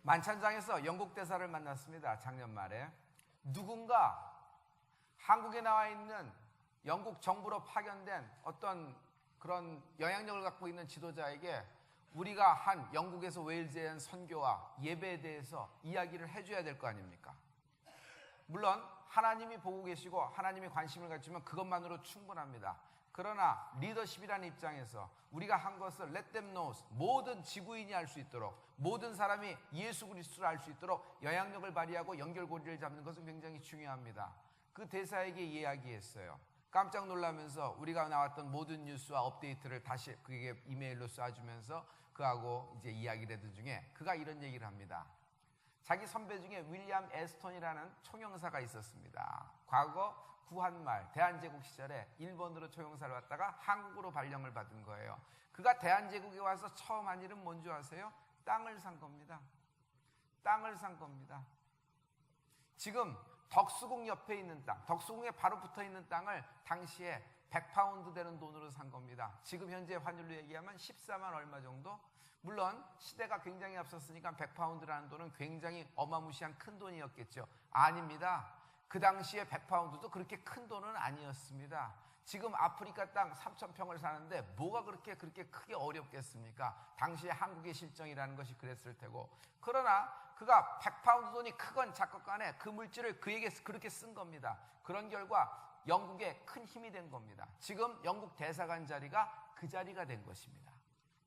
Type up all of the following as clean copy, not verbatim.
만찬장에서 영국 대사를 만났습니다. 작년 말에. 누군가 한국에 나와 있는 영국 정부로 파견된 어떤 그런 영향력을 갖고 있는 지도자에게 우리가 한 영국에서 웨일즈에 한 선교와 예배에 대해서 이야기를 해줘야 될 거 아닙니까? 물론 하나님이 보고 계시고 하나님이 관심을 갖추면 그것만으로 충분합니다. 그러나 리더십이라는 입장에서 우리가 한 것을 let them know, 모든 지구인이 알 수 있도록, 모든 사람이 예수 그리스도를 알 수 있도록 영향력을 발휘하고 연결고리를 잡는 것은 굉장히 중요합니다. 그 대사에게 이야기했어요. 깜짝 놀라면서 우리가 나왔던 모든 뉴스와 업데이트를 다시 그에게 이메일로 쏴주면서 그하고 이제 이야기를 하던 중에 그가 이런 얘기를 합니다. 자기 선배 중에 윌리엄 에스톤이라는 총영사가 있었습니다. 과거 구한말 대한제국 시절에 일본으로 총영사를 왔다가 한국으로 발령을 받은 거예요. 그가 대한제국에 와서 처음 한 일은 뭔지 아세요? 땅을 산 겁니다. 땅을 산 겁니다. 지금 덕수궁 옆에 있는 땅, 덕수궁에 바로 붙어 있는 땅을 당시에 100파운드 되는 돈으로 산 겁니다. 지금 현재 환율로 얘기하면 14만 얼마 정도? 물론 시대가 굉장히 앞섰으니까 100파운드라는 돈은 굉장히 어마무시한 큰 돈이었겠죠. 아닙니다. 그 당시에 100파운드도 그렇게 큰 돈은 아니었습니다. 지금 아프리카 땅 3,000평을 사는데 뭐가 그렇게 크게 어렵겠습니까? 당시에 한국의 실정이라는 것이 그랬을 테고. 그러나 그가 100파운드 돈이 크건 작건 간에 그 물질을 그에게 그렇게 쓴 겁니다. 그런 결과 영국에 큰 힘이 된 겁니다. 지금 영국 대사관 자리가 그 자리가 된 것입니다.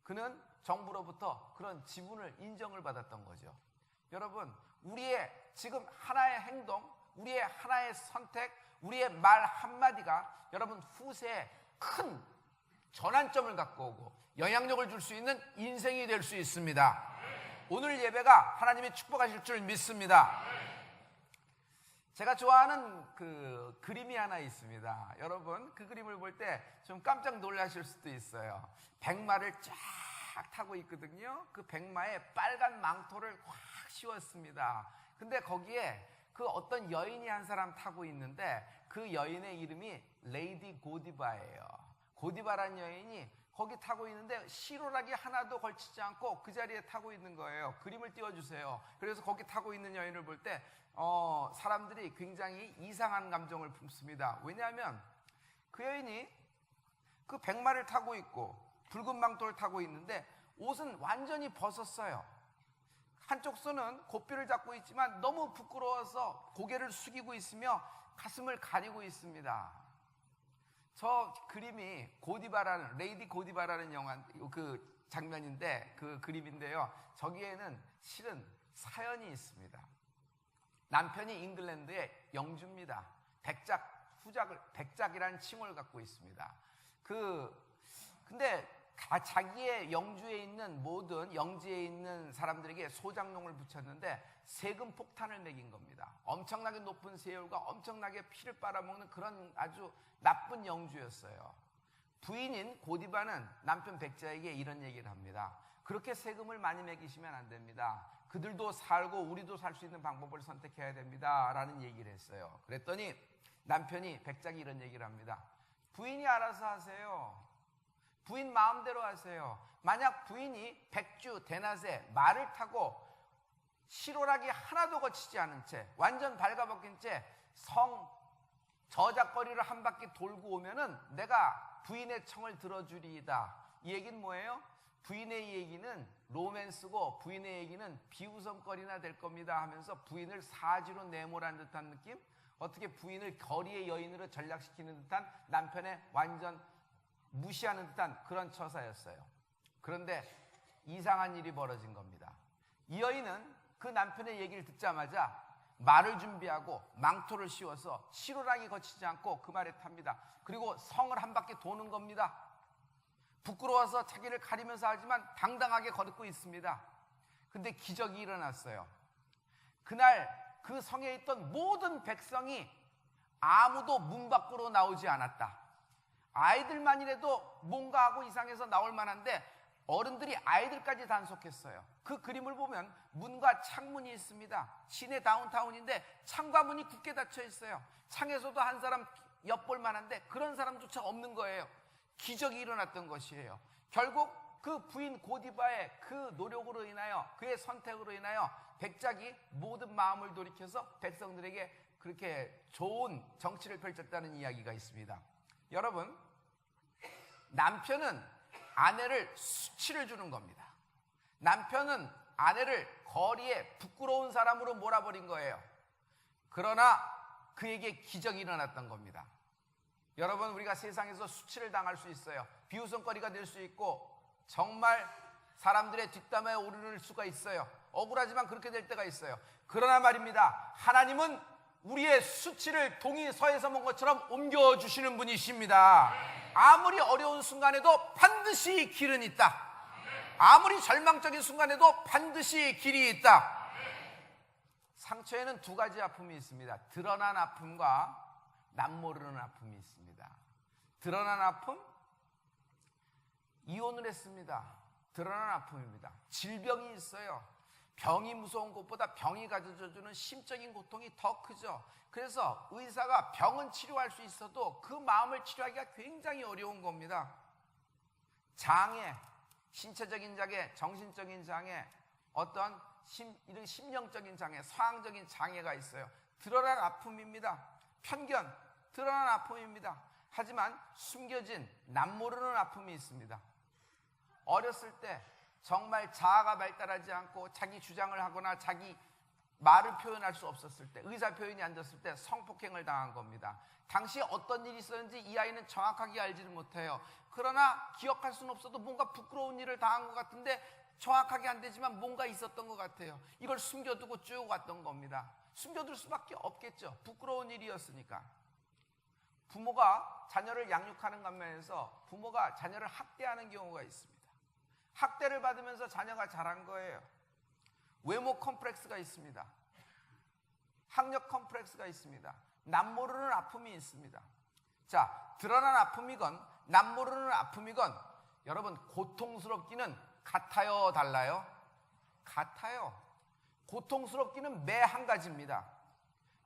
그는 정부로부터 그런 지분을 인정을 받았던 거죠. 여러분, 우리의 지금 하나의 행동, 우리의 하나의 선택, 우리의 말 한마디가 여러분 후세에 큰 전환점을 갖고 오고 영향력을 줄 수 있는 인생이 될 수 있습니다. 오늘 예배가 하나님이 축복하실 줄 믿습니다. 제가 좋아하는 그 그림이 하나 있습니다. 여러분, 그 그림을 볼 때 좀 깜짝 놀라실 수도 있어요. 백마를 쫙 타고 있거든요. 그 백마에 빨간 망토를 확 씌웠습니다. 근데 거기에 그 어떤 여인이 한 사람 타고 있는데 그 여인의 이름이 레이디 고디바예요. 고디바라는 여인이 거기 타고 있는데 시로락이 하나도 걸치지 않고 그 자리에 타고 있는 거예요. 그림을 띄워주세요. 그래서 거기 타고 있는 여인을 볼 때 사람들이 굉장히 이상한 감정을 품습니다. 왜냐하면 그 여인이 그 백마를 타고 있고 붉은 망토를 타고 있는데 옷은 완전히 벗었어요. 한쪽 손은 고삐를 잡고 있지만 너무 부끄러워서 고개를 숙이고 있으며 가슴을 가리고 있습니다. 저 그림이 고디바라는 레이디 고디바라는 영화 그 장면인데 그 그림인데요. 저기에는 실은 사연이 있습니다. 남편이 잉글랜드의 영주입니다. 백작이라는 칭호를 갖고 있습니다. 근데 자기의 영주에 있는 모든 영지에 있는 사람들에게 소장농을 붙였는데 세금 폭탄을 매긴 겁니다. 엄청나게 높은 세율과 엄청나게 피를 빨아먹는 그런 아주 나쁜 영주였어요. 부인인 고디바는 남편 백자에게 이런 얘기를 합니다. 그렇게 세금을 많이 매기시면 안 됩니다. 그들도 살고 우리도 살 수 있는 방법을 선택해야 됩니다. 라는 얘기를 했어요. 그랬더니 남편이 백작이 이런 얘기를 합니다. 부인이 알아서 하세요. 부인 마음대로 하세요. 만약 부인이 백주, 대낮에 말을 타고 시로락이 하나도 거치지 않은 채 완전 발가벗긴 채 성 저작거리를 한 바퀴 돌고 오면은 내가 부인의 청을 들어주리이다. 이 얘기는 뭐예요? 부인의 얘기는 로맨스고 부인의 얘기는 비웃음거리나 될 겁니다 하면서 부인을 사지로 내몰한 듯한 느낌? 어떻게 부인을 거리의 여인으로 전락시키는 듯한 남편의 완전 무시하는 듯한 그런 처사였어요. 그런데 이상한 일이 벌어진 겁니다. 이 여인은 그 남편의 얘기를 듣자마자 말을 준비하고 망토를 씌워서 시로락이 거치지 않고 그 말에 탑니다. 그리고 성을 한 바퀴 도는 겁니다. 부끄러워서 자기를 가리면서 하지만 당당하게 걷고 있습니다. 근데 기적이 일어났어요. 그날 그 성에 있던 모든 백성이 아무도 문 밖으로 나오지 않았다. 아이들만이라도 뭔가 하고 이상해서 나올 만한데 어른들이 아이들까지 단속했어요. 그 그림을 보면 문과 창문이 있습니다. 시내 다운타운인데 창과 문이 굳게 닫혀 있어요. 창에서도 한 사람 엿볼 만한데 그런 사람조차 없는 거예요. 기적이 일어났던 것이에요. 결국 그 부인 고디바의 그 노력으로 인하여, 그의 선택으로 인하여 백작이 모든 마음을 돌이켜서 백성들에게 그렇게 좋은 정치를 펼쳤다는 이야기가 있습니다. 여러분, 남편은 아내를 수치를 주는 겁니다. 남편은 아내를 거리에 부끄러운 사람으로 몰아버린 거예요. 그러나 그에게 기적이 일어났던 겁니다. 여러분, 우리가 세상에서 수치를 당할 수 있어요. 비웃음거리가 될 수 있고 정말 사람들의 뒷담화에 오르는 수가 있어요. 억울하지만 그렇게 될 때가 있어요. 그러나 말입니다, 하나님은 우리의 수치를 동이 서에서 먼 것처럼 옮겨주시는 분이십니다. 아무리 어려운 순간에도 반드시 길은 있다. 아무리 절망적인 순간에도 반드시 길이 있다. 상처에는 두 가지 아픔이 있습니다. 드러난 아픔과 남모르는 아픔이 있습니다. 드러난 아픔, 이혼을 했습니다. 드러난 아픔입니다. 질병이 있어요. 병이 무서운 것보다 병이 가져다주는 심적인 고통이 더 크죠. 그래서 의사가 병은 치료할 수 있어도 그 마음을 치료하기가 굉장히 어려운 겁니다. 장애, 신체적인 장애, 정신적인 장애, 어떤 심령적인 장애, 상황적인 장애가 있어요. 드러난 아픔입니다. 편견, 드러난 아픔입니다. 하지만 숨겨진 남모르는 아픔이 있습니다. 어렸을 때 정말 자아가 발달하지 않고 자기 주장을 하거나 자기 말을 표현할 수 없었을 때, 의사 표현이 안 됐을 때 성폭행을 당한 겁니다. 당시에 어떤 일이 있었는지 이 아이는 정확하게 알지를 못해요. 그러나 기억할 수는 없어도 뭔가 부끄러운 일을 당한 것 같은데 정확하게 안 되지만 뭔가 있었던 것 같아요. 이걸 숨겨두고 쭉 왔던 겁니다. 숨겨둘 수밖에 없겠죠. 부끄러운 일이었으니까. 부모가 자녀를 양육하는 방면에서 부모가 자녀를 학대하는 경우가 있습니다. 학대를 받으면서 자녀가 자란 거예요. 외모 컴플렉스가 있습니다. 학력 컴플렉스가 있습니다. 남모르는 아픔이 있습니다. 자, 드러난 아픔이건 남모르는 아픔이건 여러분, 고통스럽기는 같아요, 달라요? 같아요. 고통스럽기는 매 한 가지입니다.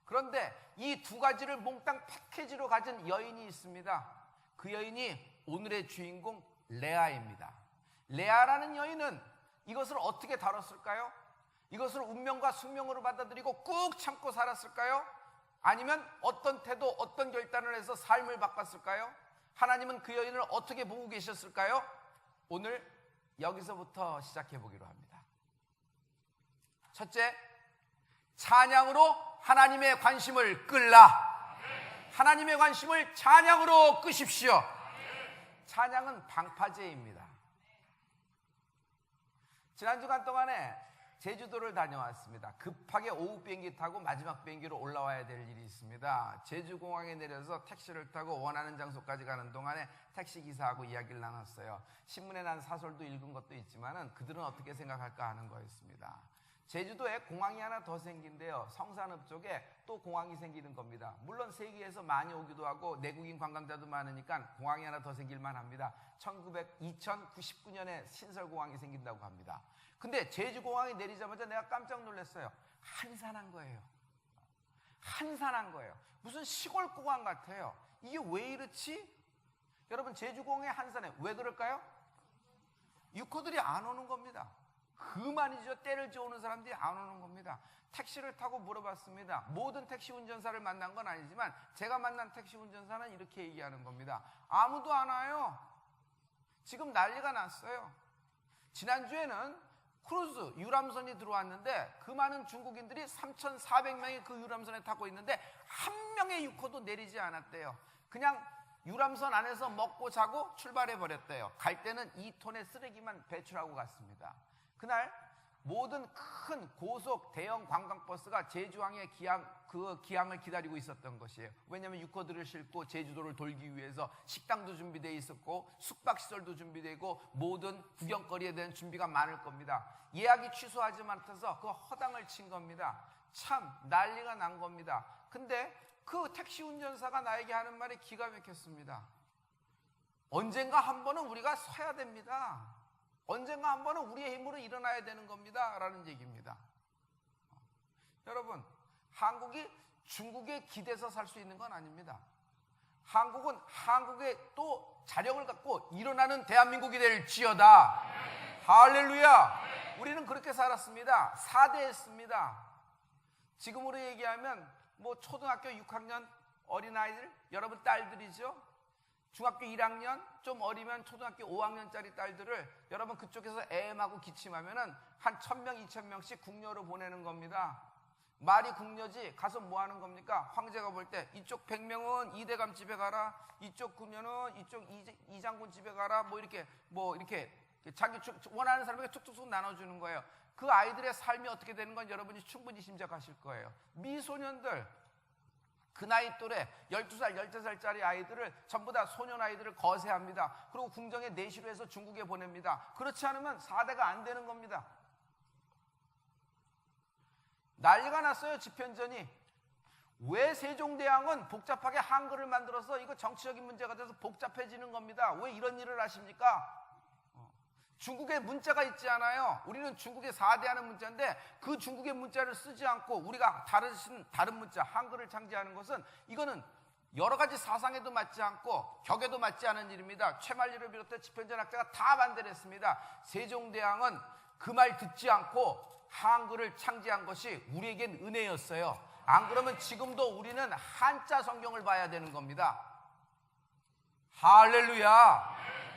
그런데 이 두 가지를 몽땅 패키지로 가진 여인이 있습니다. 그 여인이 오늘의 주인공 레아입니다. 레아라는 여인은 이것을 어떻게 다뤘을까요? 이것을 운명과 숙명으로 받아들이고 꾹 참고 살았을까요? 아니면 어떤 태도, 어떤 결단을 해서 삶을 바꿨을까요? 하나님은 그 여인을 어떻게 보고 계셨을까요? 오늘 여기서부터 시작해 보기로 합니다. 첫째, 찬양으로 하나님의 관심을 끌라. 하나님의 관심을 찬양으로 끄십시오. 찬양은 방파제입니다. 지난 주간 동안에 제주도를 다녀왔습니다. 급하게 오후 비행기 타고 마지막 비행기로 올라와야 될 일이 있습니다. 제주공항에 내려서 택시를 타고 원하는 장소까지 가는 동안에 택시기사하고 이야기를 나눴어요. 신문에 난 사설도 읽은 것도 있지만 그들은 어떻게 생각할까 하는 거였습니다. 제주도에 공항이 하나 더 생긴데요. 성산읍 쪽에 또 공항이 생기는 겁니다. 물론 세계에서 많이 오기도 하고 내국인 관광자도 많으니까 공항이 하나 더 생길만 합니다. 2099년에 신설공항이 생긴다고 합니다. 근데 제주공항에 내리자마자 내가 깜짝 놀랐어요. 한산한 거예요. 한산한 거예요. 무슨 시골 공항 같아요. 이게 왜 이렇지? 여러분, 제주공항에 한산해. 왜 그럴까요? 유코들이 안 오는 겁니다. 그만이죠. 때를 지우는 사람들이 안 오는 겁니다. 택시를 타고 물어봤습니다. 모든 택시 운전사를 만난 건 아니지만 제가 만난 택시 운전사는 이렇게 얘기하는 겁니다. 아무도 안 와요. 지금 난리가 났어요. 지난주에는 크루즈 유람선이 들어왔는데 그 많은 중국인들이 3,400명이 그 유람선에 타고 있는데 한 명의 유코도 내리지 않았대요. 그냥 유람선 안에서 먹고 자고 출발해 버렸대요. 갈 때는 2톤의 쓰레기만 배출하고 갔습니다. 그날 모든 큰 고속 대형 관광버스가 제주항의 기항을 기다리고 있었던 것이에요. 왜냐하면 유코들을 싣고 제주도를 돌기 위해서 식당도 준비되어 있었고 숙박시설도 준비되고 모든 구경거리에 대한 준비가 많을 겁니다. 예약이 취소하지 못해서 그 허당을 친 겁니다. 참 난리가 난 겁니다. 근데 그 택시 운전사가 나에게 하는 말이 기가 막혔습니다. 언젠가 한 번은 우리가 서야 됩니다. 언젠가 한 번은 우리의 힘으로 일어나야 되는 겁니다. 라는 얘기입니다. 여러분, 한국이 중국에 기대서 살 수 있는 건 아닙니다. 한국은 한국의 또 자력을 갖고 일어나는 대한민국이 될지어다. 할렐루야. 우리는 그렇게 살았습니다. 4대했습니다. 지금으로 얘기하면 뭐 초등학교 6학년 어린아이들, 여러분 딸들이죠. 중학교 1학년 좀 어리면 초등학교 5학년짜리 딸들을 여러분 그쪽에서 애엠하고 기침하면은 한 1000명 2000명씩 국녀로 보내는 겁니다. 말이 국녀지 가서 뭐 하는 겁니까? 황제가 볼 때 이쪽 100명은 이대감 집에 가라, 이쪽 국녀는 이쪽 이장군 집에 가라, 뭐 이렇게 자기 원하는 사람에게 툭툭툭 나눠주는 거예요. 그 아이들의 삶이 어떻게 되는 건 여러분이 충분히 짐작하실 거예요. 미소년들, 그 나이 또래 12살, 13살짜리 아이들을 전부 다 소년 아이들을 거세합니다. 그리고 궁정에 내시로 해서 중국에 보냅니다. 그렇지 않으면 4대가 안 되는 겁니다. 난리가 났어요. 집현전이. 왜 세종대왕은 복잡하게 한글을 만들어서 이거 정치적인 문제가 돼서 복잡해지는 겁니다. 왜 이런 일을 하십니까? 중국에 문자가 있지 않아요. 우리는 중국에 4대하는 문자인데 그 중국의 문자를 쓰지 않고 우리가 다른 문자 한글을 창제하는 것은 이거는 여러 가지 사상에도 맞지 않고 격에도 맞지 않은 일입니다. 최만리를 비롯해 집현전 학자가 다 반대를 했습니다. 세종대왕은 그 말 듣지 않고 한글을 창제한 것이 우리에겐 은혜였어요. 안 그러면 지금도 우리는 한자 성경을 봐야 되는 겁니다. 할렐루야.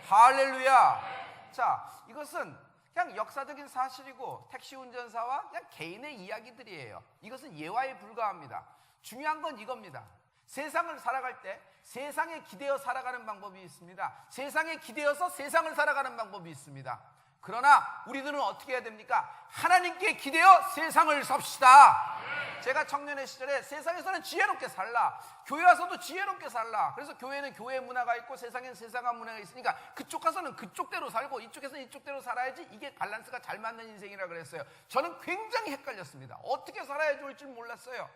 할렐루야. 자, 이것은 그냥 역사적인 사실이고 택시 운전사와 그냥 개인의 이야기들이에요. 이것은 예화에 불과합니다. 중요한 건 이겁니다. 세상을 살아갈 때 세상에 기대어 살아가는 방법이 있습니다. 세상에 기대어서 세상을 살아가는 방법이 있습니다. 그러나 우리들은 어떻게 해야 됩니까? 하나님께 기대어 세상을 삽시다. 제가 청년의 시절에 세상에서는 지혜롭게 살라, 교회 와서도 지혜롭게 살라. 그래서 교회는 교회 문화가 있고 세상에는 세상화 문화가 있으니까 그쪽 가서는 그쪽대로 살고 이쪽에서는 이쪽대로 살아야지 이게 밸런스가 잘 맞는 인생이라 그랬어요. 저는 굉장히 헷갈렸습니다. 어떻게 살아야 좋을 줄 몰랐어요.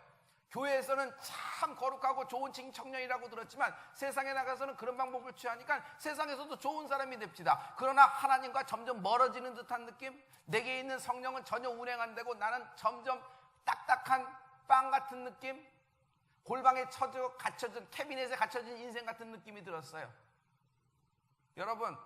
교회에서는 참 거룩하고 좋은 청년이라고 들었지만 세상에 나가서는 그런 방법을 취하니까 세상에서도 좋은 사람이 됩시다. 그러나 하나님과 점점 멀어지는 듯한 느낌, 내게 있는 성령은 전혀 운행 안 되고 나는 점점 딱딱한 빵 같은 느낌, 골방에 갇혀진 캐비넷에 갇혀진 인생 같은 느낌이 들었어요. 여러분,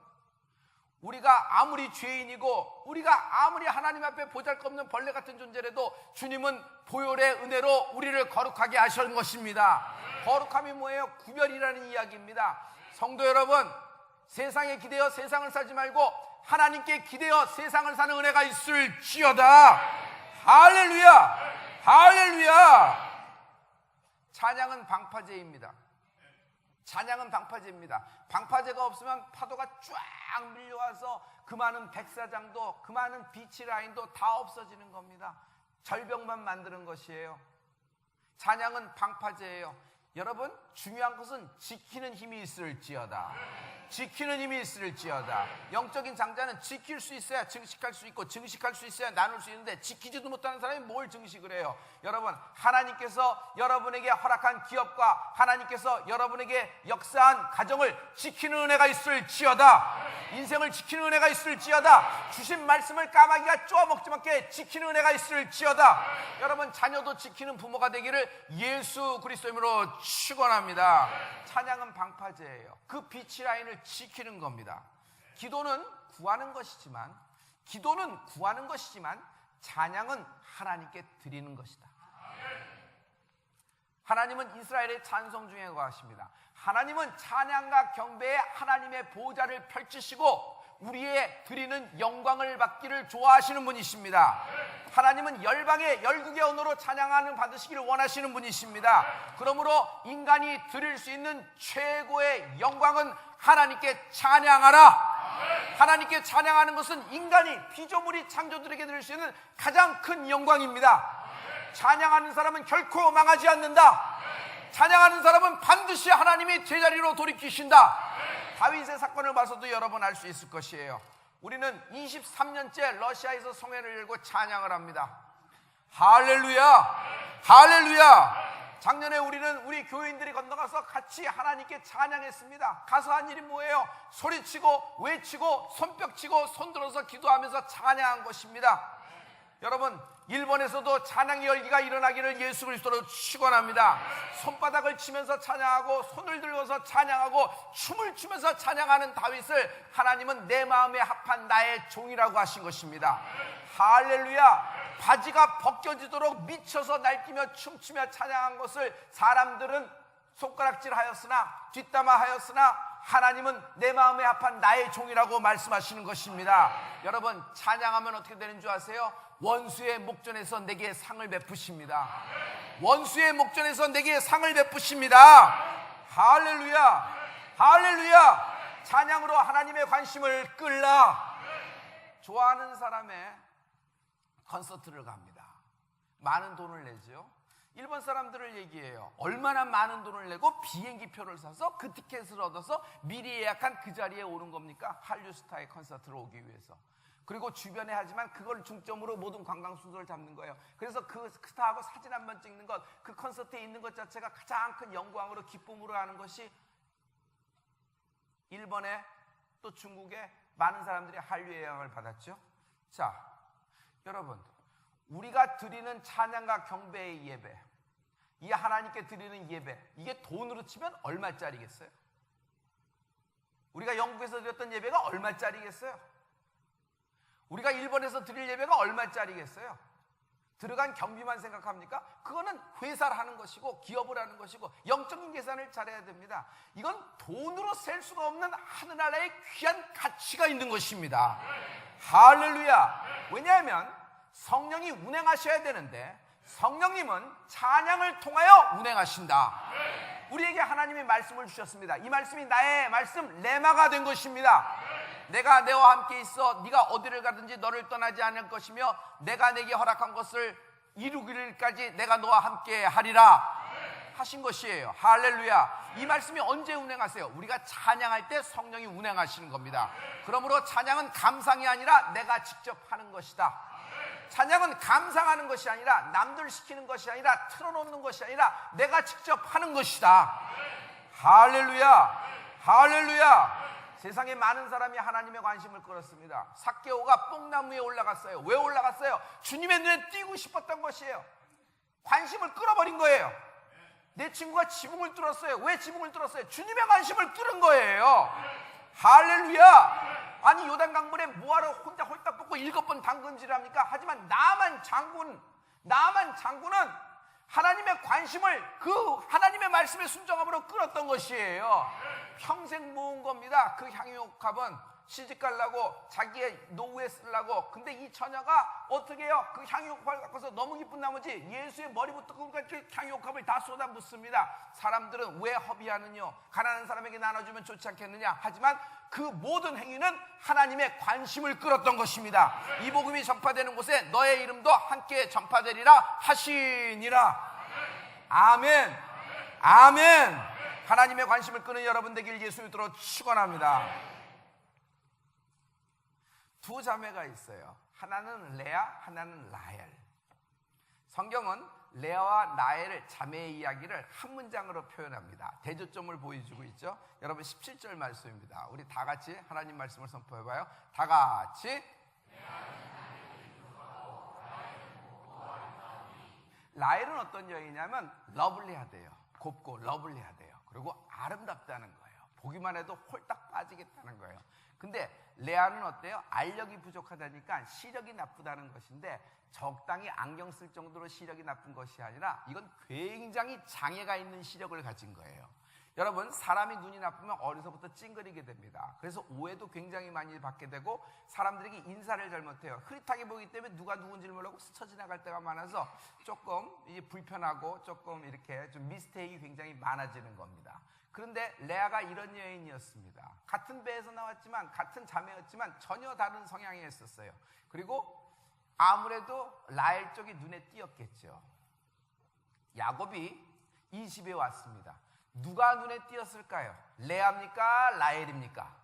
우리가 아무리 죄인이고 우리가 아무리 하나님 앞에 보잘것없는 벌레 같은 존재라도 주님은 보혈의 은혜로 우리를 거룩하게 하신 것입니다. 거룩함이 뭐예요? 구별이라는 이야기입니다. 성도 여러분, 세상에 기대어 세상을 살지 말고 하나님께 기대어 세상을 사는 은혜가 있을지어다. 할렐루야. 할렐루야. 찬양은 방파제입니다. 찬양은 방파제입니다. 방파제가 없으면 파도가 쫙 밀려와서 그 많은 백사장도 그 많은 비치 라인도 다 없어지는 겁니다. 절벽만 만드는 것이에요. 찬양은 방파제예요. 여러분, 중요한 것은 지키는 힘이 있을지어다. 지키는 힘이 있을지어다. 영적인 장자는 지킬 수 있어야 증식할 수 있고 증식할 수 있어야 나눌 수 있는데 지키지도 못하는 사람이 뭘 증식을 해요? 여러분, 하나님께서 여러분에게 허락한 기업과 하나님께서 여러분에게 역사한 가정을 지키는 은혜가 있을지어다. 인생을 지키는 은혜가 있을지어다. 주신 말씀을 까마귀가 쪼아먹지 않게 지키는 은혜가 있을지어다. 여러분, 자녀도 지키는 부모가 되기를 예수 그리스도 이름으로 축원합니다. 찬양은 방파제예요. 그 빛이 라인을 지키는 겁니다. 기도는 구하는 것이지만 찬양은 하나님께 드리는 것이다. 하나님은 이스라엘의 찬송 중에 거하십니다. 하나님은 찬양과 경배에 하나님의 보좌를 펼치시고 우리의 드리는 영광을 받기를 좋아하시는 분이십니다. 하나님은 열방의 열국의 언어로 찬양하는 받으시기를 원하시는 분이십니다. 그러므로 인간이 드릴 수 있는 최고의 영광은 하나님께 찬양하라. 하나님께 찬양하는 것은 인간이 피조물이 창조들에게 드릴 수 있는 가장 큰 영광입니다. 찬양하는 사람은 결코 망하지 않는다. 찬양하는 사람은 반드시 하나님이 제자리로 돌이키신다. 다윗의 사건을 봐서도 여러분 알 수 있을 것이에요. 우리는 23년째 러시아에서 성회를 열고 찬양을 합니다. 할렐루야. 할렐루야. 작년에 우리는 우리 교인들이 건너가서 같이 하나님께 찬양했습니다. 가서 한 일이 뭐예요? 소리치고 외치고 손뼉치고 손들어서 기도하면서 찬양한 것입니다. 여러분, 일본에서도 찬양의 열기가 일어나기를 예수 그리스도로 축원합니다. 손바닥을 치면서 찬양하고 손을 들고서 찬양하고 춤을 추면서 찬양하는 다윗을 하나님은 내 마음에 합한 나의 종이라고 하신 것입니다. 할렐루야. 바지가 벗겨지도록 미쳐서 날뛰며 춤추며 찬양한 것을 사람들은 손가락질하였으나 뒷담화하였으나 하나님은 내 마음에 합한 나의 종이라고 말씀하시는 것입니다. 여러분, 찬양하면 어떻게 되는 줄 아세요? 원수의 목전에서 내게 상을 베푸십니다. 원수의 목전에서 내게 상을 베푸십니다. 할렐루야. 할렐루야. 찬양으로 하나님의 관심을 끌라. 좋아하는 사람의 콘서트를 갑니다. 많은 돈을 내죠. 일본 사람들을 얘기해요. 얼마나 많은 돈을 내고 비행기 표를 사서 그 티켓을 얻어서 미리 예약한 그 자리에 오는 겁니까? 한류 스타의 콘서트를 오기 위해서. 그리고 주변에 하지만 그걸 중점으로 모든 관광 순서를 잡는 거예요. 그래서 그 스타하고 사진 한 번 찍는 것, 그 콘서트에 있는 것 자체가 가장 큰 영광으로 기쁨으로 하는 것이 일본에 또 중국에 많은 사람들이 한류의 영향을 받았죠. 자, 여러분, 우리가 드리는 찬양과 경배의 예배, 이 하나님께 드리는 예배, 이게 돈으로 치면 얼마짜리겠어요? 우리가 영국에서 드렸던 예배가 얼마짜리겠어요? 우리가 일본에서 드릴 예배가 얼마짜리겠어요? 들어간 경비만 생각합니까? 그거는 회사를 하는 것이고 기업을 하는 것이고 영적인 계산을 잘해야 됩니다. 이건 돈으로 셀 수가 없는 하늘나라의 귀한 가치가 있는 것입니다. 할렐루야. 왜냐하면 성령이 운행하셔야 되는데 성령님은 찬양을 통하여 운행하신다. 우리에게 하나님의 말씀을 주셨습니다. 이 말씀이 나의 말씀 레마가 된 것입니다. 내가 너와 함께 있어 네가 어디를 가든지 너를 떠나지 않을 것이며 내가 내게 허락한 것을 이루기를까지 내가 너와 함께 하리라 하신 것이에요. 할렐루야. 이 말씀이 언제 운행하세요? 우리가 찬양할 때 성령이 운행하시는 겁니다. 그러므로 찬양은 감상이 아니라 내가 직접 하는 것이다. 찬양은 감상하는 것이 아니라 남들 시키는 것이 아니라 틀어놓는 것이 아니라 내가 직접 하는 것이다. 할렐루야. 할렐루야. 세상에 많은 사람이 하나님의 관심을 끌었습니다. 삭개오가 뽕나무 위에 올라갔어요. 왜 올라갔어요? 주님의 눈에 띄고 싶었던 것이에요. 관심을 끌어버린 거예요. 내 친구가 지붕을 뚫었어요. 왜 지붕을 뚫었어요? 주님의 관심을 끌은 거예요. 할렐루야. 아니 요단강물에 뭐하러 혼자 홀딱 벗고 7번 담금질합니까? 하지만 나만 장군은 하나님의 관심을 그 하나님의 말씀에 순종함으로 끌었던 것이에요. 평생 모은 겁니다. 그 향유옥합은 시집가려고 자기의 노후에 쓰려고. 근데 이 처녀가 어떻게 해요? 그 향유옥합을 갖고서 너무 기쁜 나머지 예수의 머리부터 끝까지 향유옥합을 다 쏟아붓습니다. 사람들은 왜 허비하느냐? 가난한 사람에게 나눠주면 좋지 않겠느냐? 하지만 그 모든 행위는 하나님의 관심을 끌었던 것입니다. 이 복음이 전파되는 곳에 너의 이름도 함께 전파되리라 하시니라. 아멘. 아멘. 하나님의 관심을 끄는 여러분 되길 예수 이름으로 축원합니다. 두 자매가 있어요. 하나는 레아, 하나는 라헬. 성경은 레아와 라헬의 자매의 이야기를 한 문장으로 표현합니다. 대조점을 보여주고 있죠. 여러분 17절 말씀입니다. 우리 다 같이 하나님 말씀을 선포해봐요. 다 같이. 라헬은 어떤 여인이냐면 러블리하대요. 곱고 러블리하대요. 그리고 아름답다는 거예요. 보기만 해도 홀딱 빠지겠다는 거예요. 근데 레아는 어때요? 알력이 부족하다니까 시력이 나쁘다는 것인데 적당히 안경 쓸 정도로 시력이 나쁜 것이 아니라 이건 굉장히 장애가 있는 시력을 가진 거예요. 여러분, 사람이 눈이 나쁘면 어려서부터 찡그리게 됩니다. 그래서 오해도 굉장히 많이 받게 되고 사람들에게 인사를 잘못해요. 흐릿하게 보이기 때문에 누가 누군지를 모르고 스쳐 지나갈 때가 많아서 조금 불편하고 조금 이렇게 좀 미스테이크가 굉장히 많아지는 겁니다. 그런데 레아가 이런 여인이었습니다. 같은 배에서 나왔지만 같은 자매였지만 전혀 다른 성향이 있었어요. 그리고 아무래도 라헬 쪽이 눈에 띄었겠죠. 야곱이 이 집에 왔습니다. 누가 눈에 띄었을까요? 레아입니까? 라헬입니까?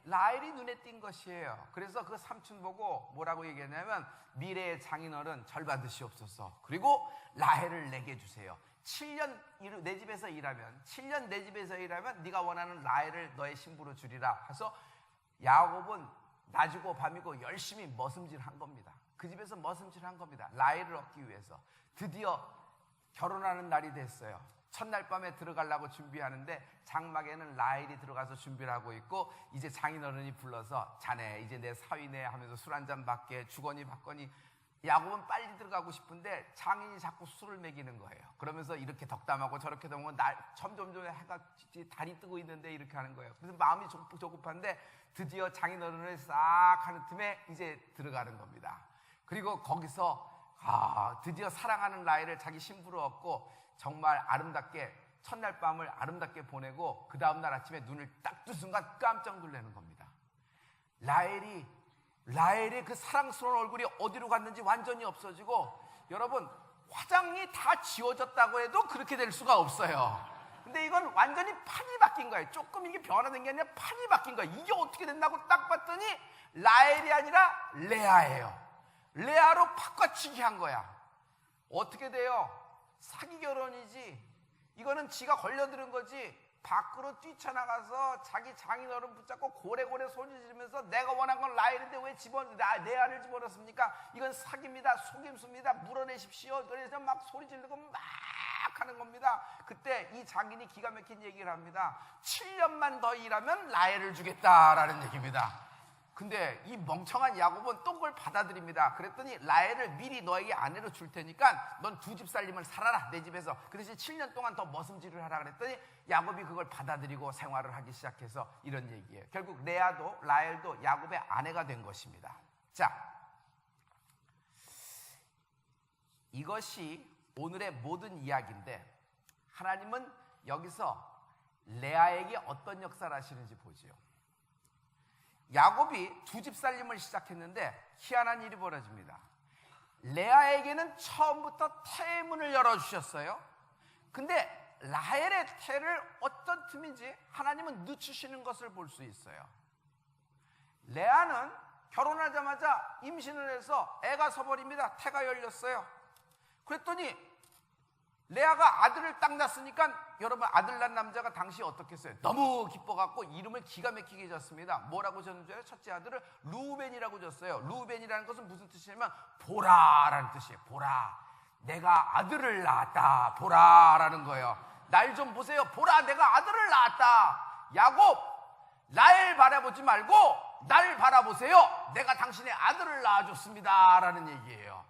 라헬이 눈에 띈 것이에요. 그래서 그 삼촌 보고 뭐라고 얘기했냐면 미래의 장인어른 절 받으시옵소서. 그리고 라헬을 내게 주세요. 7년 내 집에서 일하면 7년 내 집에서 일하면 네가 원하는 라헬을 너의 신부로 주리라 해서 야곱은 낮이고 밤이고 열심히 머슴질한 겁니다. 그 집에서 머슴질을 한 겁니다. 라헬을 얻기 위해서. 드디어 결혼하는 날이 됐어요. 첫날 밤에 들어가려고 준비하는데 장막에는 라헬이 들어가서 준비를 하고 있고, 이제 장인어른이 불러서 자네 이제 내 사위네 하면서 술 한잔 받게 주거니 받거니. 야곱은 빨리 들어가고 싶은데 장인이 자꾸 술을 먹이는 거예요. 그러면서 이렇게 덕담하고 저렇게 덕담하고 점점 해가 달이 뜨고 있는데 이렇게 하는 거예요. 그래서 마음이 조급한데 드디어 장인어른을 싹 하는 틈에 이제 들어가는 겁니다. 그리고 거기서 드디어 사랑하는 라헬을 자기 신부로 얻고 정말 아름답게 첫날 밤을 아름답게 보내고 그 다음날 아침에 눈을 딱 뜬 순간 깜짝 놀라는 겁니다. 라헬의 그 사랑스러운 얼굴이 어디로 갔는지 완전히 없어지고, 여러분 화장이 다 지워졌다고 해도 그렇게 될 수가 없어요. 근데 이건 완전히 판이 바뀐 거예요. 조금 이게 변화된 게 아니라 판이 바뀐 거예요. 이게 어떻게 됐나고 딱 봤더니 라헬이 아니라 레아예요. 레아로 바꿔치기 한 거야. 어떻게 돼요? 사기 결혼이지. 이거는 지가 걸려들은 거지. 밖으로 뛰쳐나가서 자기 장인어른 붙잡고 고래고래 소리 지르면서 내가 원한 건 라헬인데 왜 레아를 집어넣습니까? 이건 사기입니다. 속임수입니다. 물어내십시오. 그래서 막 소리 지르고 막 하는 겁니다. 그때 이 장인이 기가 막힌 얘기를 합니다. 7년만 더 일하면 라헬을 주겠다라는 얘기입니다. 근데 이 멍청한 야곱은 또 그걸 받아들입니다. 그랬더니 라헬을 미리 너에게 아내로 줄 테니까 넌 두 집 살림을 살아라, 내 집에서. 그 대신 7년 동안 더 머슴질을 하라 그랬더니 야곱이 그걸 받아들이고 생활을 하기 시작해서 이런 얘기예요. 결국 레아도 라헬도 야곱의 아내가 된 것입니다. 자, 이것이 오늘의 모든 이야기인데, 하나님은 여기서 레아에게 어떤 역사를 하시는지 보지요. 야곱이 두 집 살림을 시작했는데 희한한 일이 벌어집니다. 레아에게는 처음부터 태의 문을 열어주셨어요. 근데 라헬의 태를 어떤 틈인지 하나님은 늦추시는 것을 볼 수 있어요. 레아는 결혼하자마자 임신을 해서 애가 서버립니다. 태가 열렸어요. 그랬더니 레아가 아들을 딱 낳았으니까, 여러분 아들 낳은 남자가 당시 어떻겠어요? 너무 기뻐갖고 이름을 기가 막히게 졌습니다. 뭐라고 졌는지 첫째 아들을 루벤이라고 졌어요. 루벤이라는 것은 무슨 뜻이냐면 보라라는 뜻이에요. 보라, 내가 아들을 낳았다, 보라라는 거예요. 날 좀 보세요. 보라, 내가 아들을 낳았다. 야곱, 라헬 바라보지 말고 날 바라보세요. 내가 당신의 아들을 낳아줬습니다 라는 얘기예요.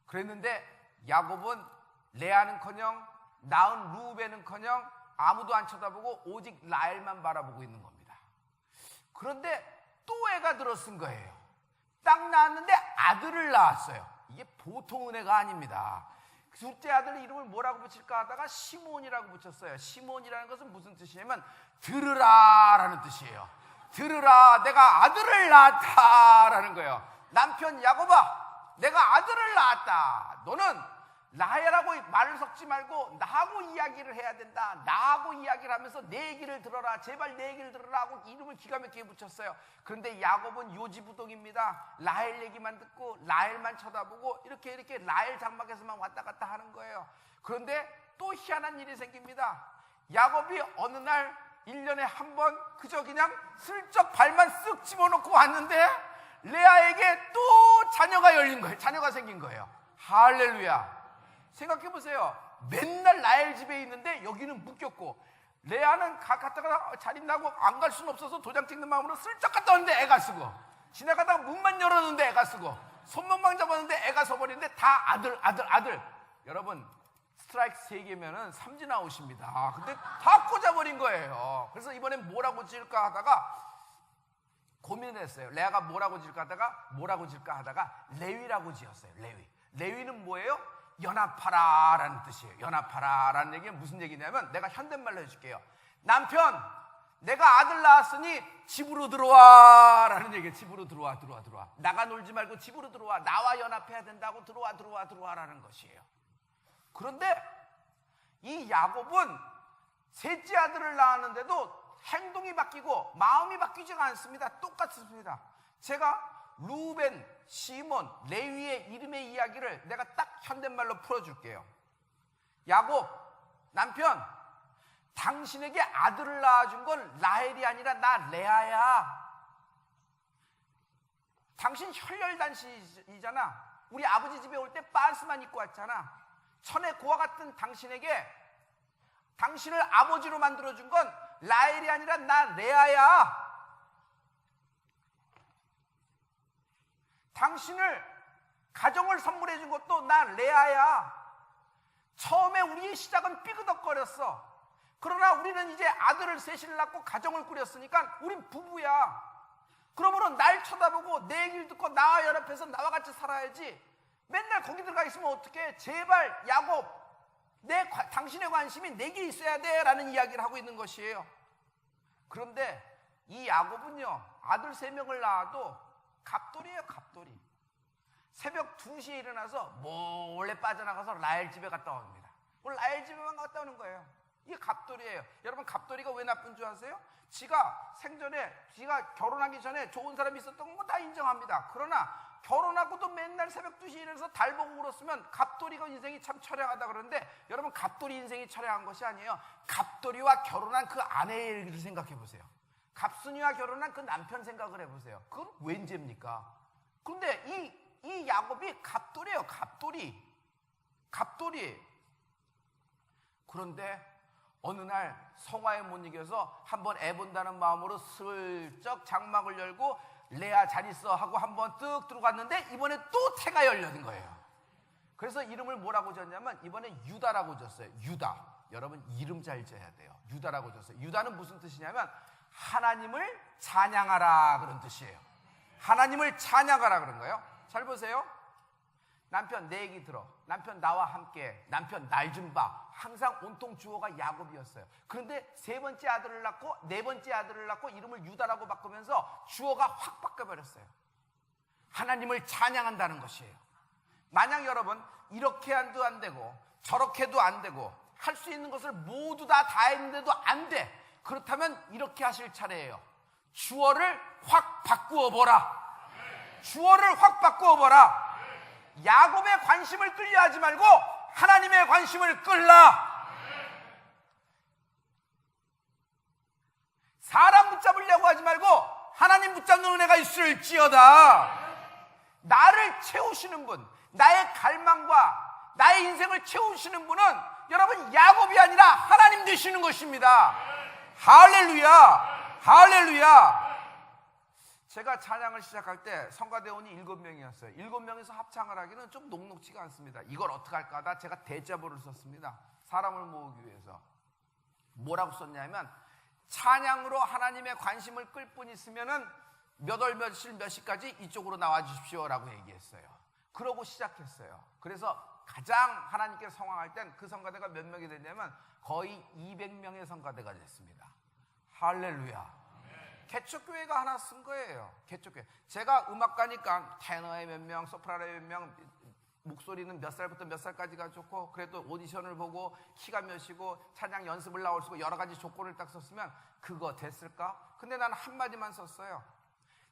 그랬는데 야곱은 레아는커녕 낳은 루벤은커녕 아무도 안 쳐다보고 오직 라헬만 바라보고 있는 겁니다. 그런데 또 애가 들어선 거예요. 딱 낳았는데 아들을 낳았어요. 이게 보통 은혜가 아닙니다. 둘째 아들 이름을 뭐라고 붙일까 하다가 시몬이라고 붙였어요. 시몬이라는 것은 무슨 뜻이냐면 들으라라는 뜻이에요. 들으라, 내가 아들을 낳았다라는 거예요. 남편 야곱아, 내가 아들을 낳았다. 너는 라헬하고 말을 섞지 말고 나하고 이야기를 해야 된다. 나하고 이야기를 하면서 내 얘기를 들어라. 제발 내 얘기를 들어라 하고 이름을 기가 막히게 붙였어요. 그런데 야곱은 요지부동입니다. 라헬 얘기만 듣고 라헬만 쳐다보고 이렇게 라헬 장막에서만 왔다 갔다 하는 거예요. 그런데 또 희한한 일이 생깁니다. 야곱이 어느 날 1년에 한 번 그저 그냥 슬쩍 발만 쓱 집어넣고 왔는데 레아에게 또 자녀가 열린 거예요. 자녀가 생긴 거예요. 할렐루야. 생각해보세요. 맨날 라헬 집에 있는데 여기는 묶였고, 레아는 갔다가 자린다고 안 갈 수는 없어서 도장 찍는 마음으로 슬쩍 갔다 오는데 애가 쓰고, 지나가다가 문만 열었는데 애가 쓰고, 손목만 잡았는데 애가 서버리는데 다 아들. 여러분 스트라이크 3개면은 삼진 아웃입니다. 근데 다 꽂아버린 거예요. 그래서 이번엔 뭐라고 지을까 하다가 고민을 했어요. 레아가 뭐라고 지을까 하다가 레위라고 지었어요. 레위는 뭐예요? 연합하라라는 뜻이에요. 연합하라라는 얘기는 무슨 얘기냐면, 내가 현대말로 해줄게요. 남편, 내가 아들 낳았으니 집으로 들어와라는 얘기예요. 집으로 들어와. 나가 놀지 말고 집으로 들어와. 나와 연합해야 된다고 들어와라는 것이에요. 그런데 이 야곱은 셋째 아들을 낳았는데도 행동이 바뀌고 마음이 바뀌지가 않습니다. 똑같습니다. 제가 루벤, 시몬, 레위의 이름의 이야기를 내가 딱 현대말로 풀어줄게요. 야곱, 남편, 당신에게 아들을 낳아준 건 라헬이 아니라 나 레아야. 당신 혈혈단신이잖아. 우리 아버지 집에 올 때 빤스만 입고 왔잖아. 천의 고와 같은 당신에게 당신을 아버지로 만들어준 건 라헬이 아니라 나 레아야. 당신을 가정을 선물해 준 것도 나 레아야. 처음에 우리의 시작은 삐그덕거렸어. 그러나 우리는 이제 아들을 셋을 낳고 가정을 꾸렸으니까 우린 부부야. 그러므로 날 쳐다보고 내 얘기를 듣고 나와 연합해서 나와 같이 살아야지. 맨날 거기 들어가 있으면 어떡해. 제발 야곱, 당신의 관심이 내게 있어야 돼 라는 이야기를 하고 있는 것이에요. 그런데 이 야곱은요, 아들 3명을 낳아도 갑돌이에요. 갑돌이. 새벽 2시에 일어나서 몰래 빠져나가서 라헬 집에 갔다 옵니다. 라헬 집에만 갔다 오는 거예요. 이게 갑돌이에요. 여러분, 갑돌이가 왜 나쁜 줄 아세요? 지가 생전에, 지가 결혼하기 전에 좋은 사람이 있었던 거 다 인정합니다. 그러나 결혼하고도 맨날 새벽 2시에 일어나서 달 보고 울었으면 갑돌이가 인생이 참 처량하다 그러는데, 여러분, 갑돌이 인생이 처량한 것이 아니에요. 갑돌이와 결혼한 그 아내의 일을 생각해 보세요. 갑순이와 결혼한 그 남편 생각을 해보세요. 그건 웬 죄입니까? 그런데 이 야곱이 갑돌이에요. 갑돌이. 그런데 어느 날 성화에 못 이겨서 한번 애본다는 마음으로 슬쩍 장막을 열고 레아 잘 있어 하고 한번 뜩 들어갔는데 이번에 또 태가 열리는 거예요. 그래서 이름을 뭐라고 졌냐면 이번에 유다라고 졌어요. 유다. 여러분, 이름 잘 지어야 돼요. 유다라고 졌어요. 유다는 무슨 뜻이냐면 하나님을 찬양하라 그런 뜻이에요. 하나님을 찬양하라 그런 거예요. 잘 보세요. 남편 내 얘기 들어. 남편 나와 함께. 남편 날 좀 봐. 항상 온통 주어가 야곱이었어요. 그런데 3번째 아들을 낳고 4번째 아들을 낳고 이름을 유다라고 바꾸면서 주어가 확 바뀌어버렸어요. 하나님을 찬양한다는 것이에요. 만약 여러분 이렇게 해도 안 되고 저렇게 해도 안 되고 할 수 있는 것을 모두 다 했는데도 안 돼. 그렇다면 이렇게 하실 차례예요. 주어를 확 바꾸어 보라. 주어를 확 바꾸어 보라. 야곱의 관심을 끌려 하지 말고 하나님의 관심을 끌라. 사람 붙잡으려고 하지 말고 하나님 붙잡는 은혜가 있을지어다. 나를 채우시는 분, 나의 갈망과 나의 인생을 채우시는 분은 여러분 야곱이 아니라 하나님 되시는 것입니다. 할렐루야. 할렐루야. 제가 찬양을 시작할 때 성가대원이 7명이었어요. 7명에서 합창을 하기는 좀 녹록지가 않습니다. 이걸 어떻게 할까 하다 제가 대자보를 썼습니다. 사람을 모으기 위해서. 뭐라고 썼냐면 찬양으로 하나님의 관심을 끌 뿐 있으면은 몇 월 며칠 몇 시까지 이쪽으로 나와 주십시오라고 얘기했어요. 그러고 시작했어요. 그래서 가장 하나님께 성황할 땐 그 성가대가 몇 명이 됐냐면 거의 200명의 성가대가 됐습니다. 할렐루야. 개척교회가 하나 쓴 거예요. 개척교회. 제가 음악가니까 테너에 몇 명, 소프라노에 몇 명, 목소리는 몇 살부터 몇 살까지가 좋고, 그래도 오디션을 보고 키가 몇이고 찬양 연습을 나올 수 있고 여러 가지 조건을 딱 썼으면 그거 됐을까? 근데 나는 한마디만 썼어요.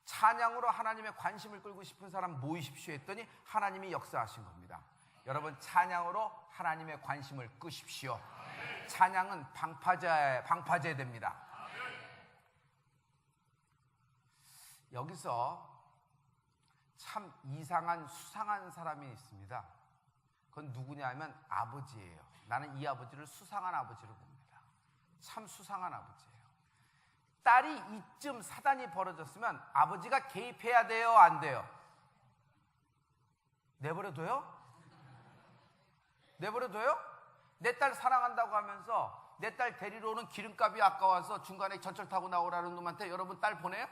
찬양으로 하나님의 관심을 끌고 싶은 사람 모이십시오 했더니 하나님이 역사하신 겁니다. 여러분, 찬양으로 하나님의 관심을 끄십시오. 찬양은 방파제 됩니다. 여기서 참 이상한 수상한 사람이 있습니다. 그건 누구냐면 아버지예요. 나는 이 아버지를 수상한 아버지로 봅니다. 참 수상한 아버지예요. 딸이 이쯤 사단이 벌어졌으면 아버지가 개입해야 돼요, 안 돼요? 내버려둬요? 내버려둬요? 내 딸 사랑한다고 하면서 내 딸 데리러 오는 기름값이 아까워서 중간에 전철 타고 나오라는 놈한테 여러분 딸 보내요?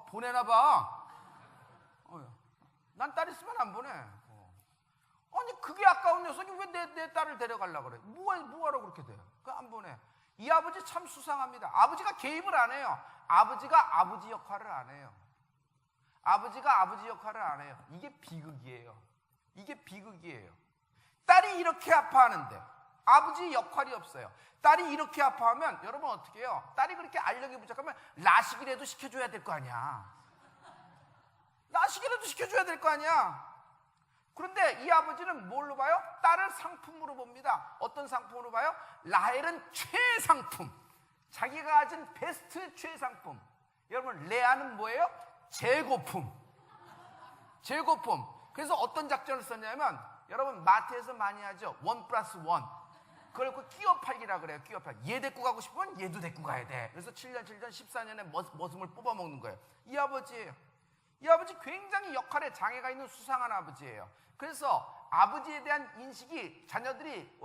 보내나 봐. 난 딸 있으면 안 보내. 아니 그게 아까운 녀석이 왜 내 딸을 데려가려고 그래? 뭐하러 그렇게 돼? 안 보내. 이 아버지 참 수상합니다. 아버지가 개입을 안 해요. 아버지가 아버지 역할을 안 해요. 아버지가 아버지 역할을 안 해요. 이게 비극이에요. 이게 비극이에요. 딸이 이렇게 아파하는데 아버지 역할이 없어요. 딸이 이렇게 아파하면 여러분 어떻게 해요? 딸이 그렇게 알력이 부족하면 라식이라도 시켜줘야 될 거 아니야. 라식이라도 시켜줘야 될 거 아니야. 그런데 이 아버지는 뭘로 봐요? 딸을 상품으로 봅니다. 어떤 상품으로 봐요? 라헬은 최상품. 자기가 가진 베스트 최상품. 여러분 레아는 뭐예요? 재고품. 그래서 어떤 작전을 썼냐면, 여러분 마트에서 많이 하죠. 1+1. 그걸 끼워 팔기라 그래요. 끼워 팔기. 얘 데리고 가고 싶으면 얘도 데리고 가야 돼. 그래서 7년 14년에 머슴을 뽑아먹는 거예요. 이 아버지예요. 이 아버지 굉장히 역할에 장애가 있는 수상한 아버지예요. 그래서 아버지에 대한 인식이 자녀들이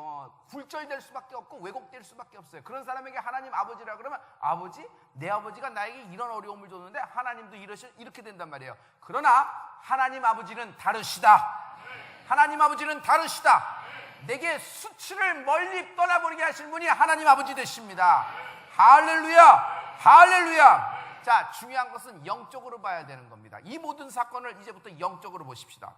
굴절될 수밖에 없고 왜곡될 수밖에 없어요. 그런 사람에게 하나님 아버지라 그러면, 아버지? 내 아버지가 나에게 이런 어려움을 줬는데 하나님도 이렇게 된단 말이에요. 그러나 하나님 아버지는 다르시다. 하나님 아버지는 다르시다. 내게 수치를 멀리 떠나버리게 하실 분이 하나님 아버지 되십니다. 할렐루야. 할렐루야. 자, 중요한 것은 영적으로 봐야 되는 겁니다. 이 모든 사건을 이제부터 영적으로 보십시다.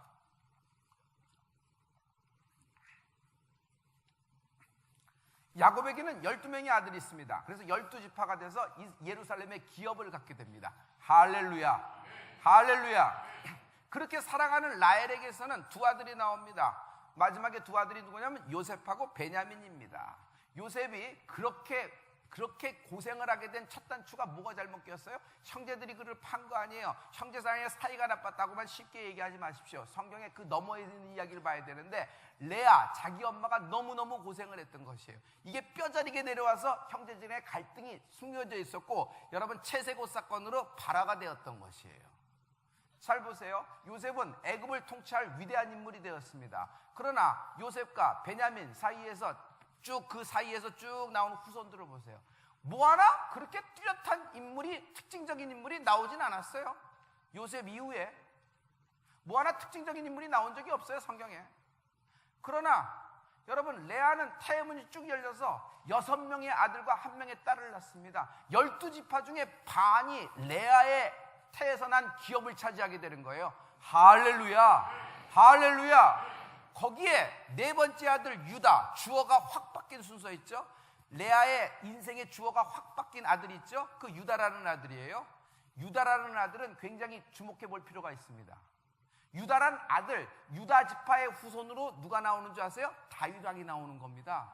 야곱에게는 12명의 아들이 있습니다. 그래서 12지파가 돼서 예루살렘의 기업을 갖게 됩니다. 할렐루야. 할렐루야. 그렇게 살아가는 라헬에게서는 두 아들이 나옵니다. 마지막에 두 아들이 누구냐면 요셉하고 베냐민입니다. 요셉이 그렇게 고생을 하게 된 첫 단추가 뭐가 잘못 끼었어요? 형제들이 그를 판 거 아니에요. 형제 사이에 사이가 나빴다고만 쉽게 얘기하지 마십시오. 성경에 그 너머에 있는 이야기를 봐야 되는데, 레아, 자기 엄마가 너무너무 고생을 했던 것이에요. 이게 뼈저리게 내려와서 형제들의 갈등이 숨겨져 있었고, 여러분 채색옷 사건으로 발화가 되었던 것이에요. 잘 보세요. 요셉은 애굽을 통치할 위대한 인물이 되었습니다. 그러나 요셉과 베냐민 사이에서 그 사이에서 쭉 나오는 후손들을 보세요. 뭐 하나 그렇게 뚜렷한 인물이, 특징적인 인물이 나오진 않았어요. 요셉 이후에 뭐 하나 특징적인 인물이 나온 적이 없어요, 성경에. 그러나 여러분, 레아는 태문이 쭉 열려서 6명의 아들과 1명의 딸을 낳습니다. 12지파 중에 반이 레아의 태에서 난 기업을 차지하게 되는 거예요. 할렐루야. 할렐루야. 거기에 네 번째 아들 유다, 주어가 확 바뀐 순서 있죠. 레아의 인생의 주어가 확 바뀐 아들이 있죠. 그 유다라는 아들이에요. 유다라는 아들은 굉장히 주목해 볼 필요가 있습니다. 유다란 아들, 유다 지파의 후손으로 누가 나오는 줄 아세요? 다윗 왕이 나오는 겁니다.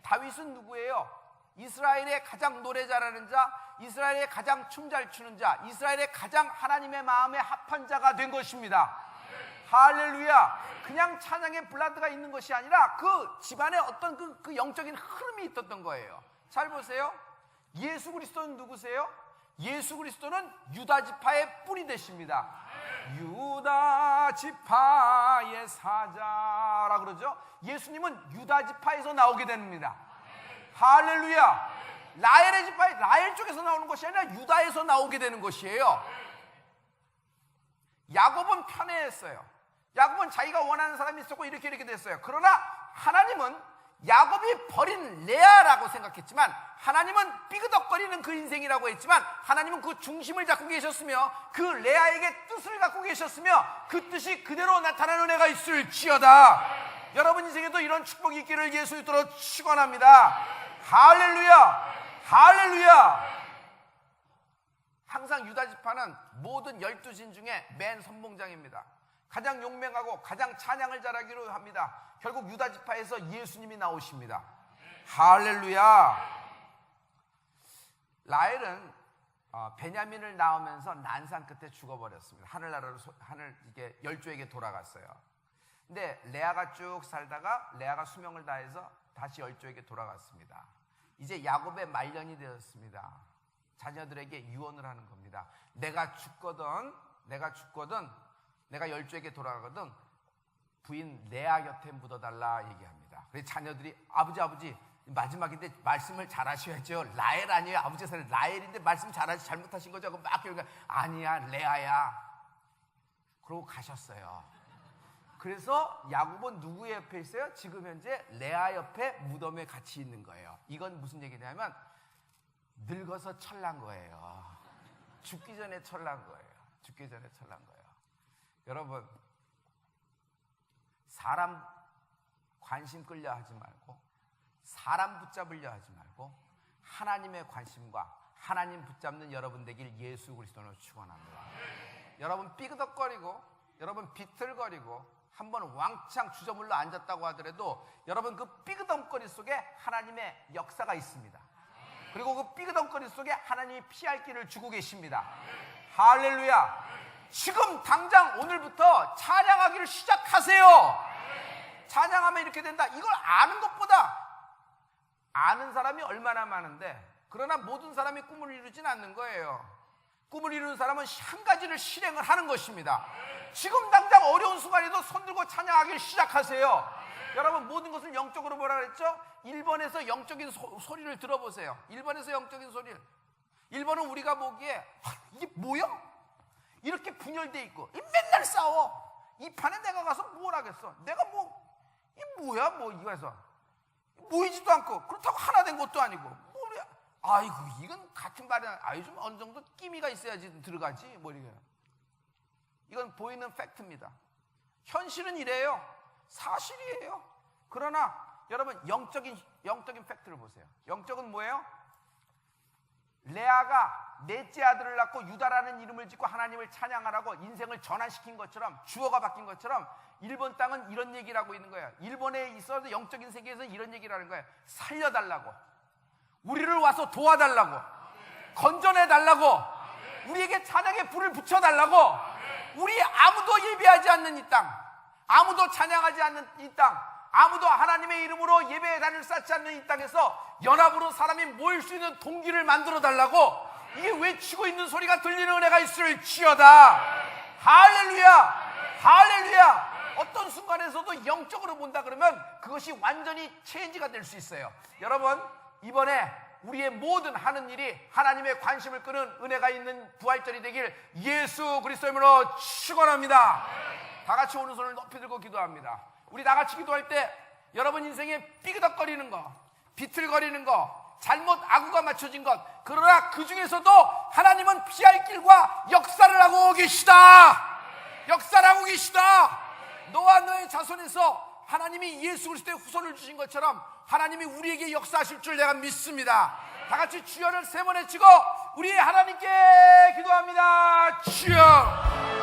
다윗은 누구예요? 이스라엘의 가장 노래 잘하는 자, 이스라엘의 가장 춤 잘 추는 자, 이스라엘의 가장 하나님의 마음에 합한 자가 된 것입니다. 할렐루야. 그냥 찬양의 블라드가 있는 것이 아니라 그 집안에 어떤 그 영적인 흐름이 있었던 거예요. 잘 보세요. 예수 그리스도는 누구세요? 예수 그리스도는 유다 지파의 뿌리 되십니다. 유다 지파의 사자라 그러죠. 예수님은 유다 지파에서 나오게 됩니다. 할렐루야. 라헬의 지파, 라헬 쪽에서 나오는 것이 아니라 유다에서 나오게 되는 것이에요. 야곱은 편애했어요. 야곱은 자기가 원하는 사람이 있었고 이렇게 됐어요. 그러나 하나님은 야곱이 버린 레아라고 생각했지만, 하나님은 삐그덕거리는 그 인생이라고 했지만, 하나님은 그 중심을 잡고 계셨으며 그 레아에게 뜻을 갖고 계셨으며 그 뜻이 그대로 나타나는 애가 있을지어다. 여러분 인생에도 이런 축복이 있기를 예수 이름으로 축원합니다. 할렐루야. 할렐루야. 항상 유다 지파는 모든 12진 중에 맨 선봉장입니다. 가장 용맹하고 가장 찬양을 잘하기로 합니다. 결국 유다 지파에서 예수님이 나오십니다. 할렐루야. 라헬은 베냐민을 낳으면서 난산 끝에 죽어버렸습니다. 하늘나라로 이게 열조에게 돌아갔어요. 근데 레아가 쭉 살다가 레아가 수명을 다해서 다시 열조에게 돌아갔습니다. 이제 야곱의 말년이 되었습니다. 자녀들에게 유언을 하는 겁니다. 내가 죽거든 내가 열조에게 돌아가거든 부인 레아 곁에 묻어달라 얘기합니다. 그래서 자녀들이 아버지 마지막인데 말씀을 잘하셔야죠. 라헬 아니에요. 아버지 사람 라헬인데 말씀 잘못하신 거죠. 막 그러니까 아니야 레아야. 그러고 가셨어요. 그래서 야곱은 누구 옆에 있어요? 지금 현재 레아 옆에 무덤에 같이 있는 거예요. 이건 무슨 얘기냐면 늙어서 철난 거예요. 죽기 전에 철난 거예요. 죽기 전에 철난 거예요. 여러분, 사람 관심 끌려 하지 말고, 사람 붙잡으려 하지 말고, 하나님의 관심과 하나님 붙잡는 여러분 되길 예수 그리스도로 축원합니다. 여러분 삐그덕거리고, 여러분 비틀거리고, 한번 왕창 주저물러 앉았다고 하더라도 여러분 그 삐그덕거리 속에 하나님의 역사가 있습니다. 그리고 그 삐그덕거리 속에 하나님이 피할 길을 주고 계십니다. 할렐루야. 지금 당장 오늘부터 찬양하기를 시작하세요. 찬양하면 이렇게 된다. 이걸 아는 것보다 아는 사람이 얼마나 많은데, 그러나 모든 사람이 꿈을 이루진 않는 거예요. 꿈을 이루는 사람은 한 가지를 실행을 하는 것입니다. 지금 당장 어려운 순간에도 손들고 찬양하기를 시작하세요. 여러분, 모든 것을 영적으로 뭐라 그랬죠? 1번에서 영적인 소리를 들어보세요. 1번에서 영적인 소리를. 1번은 우리가 보기에 이게 뭐야? 이렇게 분열돼 있고 맨날 싸워. 이 판에 내가 가서 뭘 하겠어? 내가 이게 뭐야? 이거 해서 모이지도 않고, 그렇다고 하나 된 것도 아니고, 뭐야? 아이고, 이건 같은 말이 좀 어느 정도 끼미가 있어야지 들어가지. 이게. 이건 보이는 팩트입니다. 현실은 이래요. 사실이에요. 그러나 여러분, 영적인 팩트를 보세요. 영적은 뭐예요? 레아가 넷째 아들을 낳고 유다라는 이름을 짓고 하나님을 찬양하라고 인생을 전환시킨 것처럼, 주어가 바뀐 것처럼, 일본 땅은 이런 얘기를 하고 있는 거예요. 일본에 있어도 영적인 세계에서 이런 얘기를 하는 거예요. 살려달라고, 우리를 와서 도와달라고, 건져내달라고, 우리에게 찬양의 불을 붙여달라고. 우리 아무도 예배하지 않는 이 땅, 아무도 찬양하지 않는 이 땅, 아무도 하나님의 이름으로 예배의 단을 쌓지 않는 이 땅에서 연합으로 사람이 모일 수 있는 동기를 만들어 달라고, 이게 외치고 있는 소리가 들리는 은혜가 있을지어다. 할렐루야. 할렐루야. 어떤 순간에서도 영적으로 본다 그러면 그것이 완전히 체인지가 될 수 있어요. 여러분, 이번에 우리의 모든 하는 일이 하나님의 관심을 끄는 은혜가 있는 부활절이 되길 예수 그리스도의 이름으로 축원합니다. 다 같이 오른손을 높이 들고 기도합니다. 우리 다 같이 기도할 때 여러분 인생에 삐그덕거리는 거, 비틀거리는 거, 잘못 아구가 맞춰진 것, 그러나 그 중에서도 하나님은 피할 길과 역사를 하고 계시다. 역사를 하고 계시다. 너와 너의 자손에서 하나님이 예수 그리스도의 후손을 주신 것처럼 하나님이 우리에게 역사하실 줄 내가 믿습니다. 다 같이 주여를 3번 외치고 우리 하나님께 기도합니다. 주여.